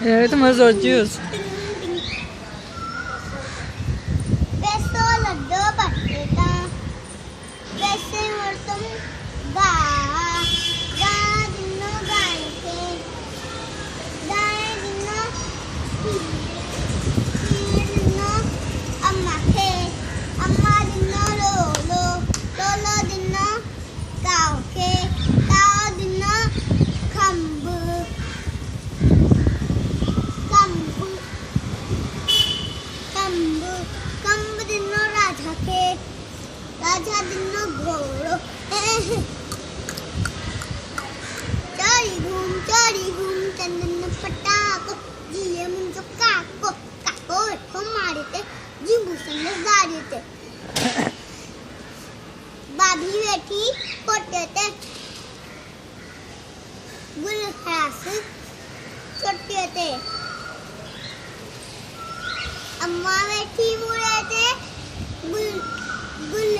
ये तो मैं सोची उस कैसो लड्डो बटेटा कैसे और तुम गा गा दिनो गाए के गाए दिनो दिनो अम्मा दिनो लो लो लो दिनो काओ के काओ दिनो खम्ब खम्ब खम्ब खम्ब दिनो राजा के राजा दिनो घोड़ो चोरी घूम चंदन पटाको जिये मुझो काको काको को मारे थे जिंबू संग गाड़ी थे बाभी बैठी पोटे थे गुल खास छोटे थे अम्मा बैठी बुरे थे गुल गुल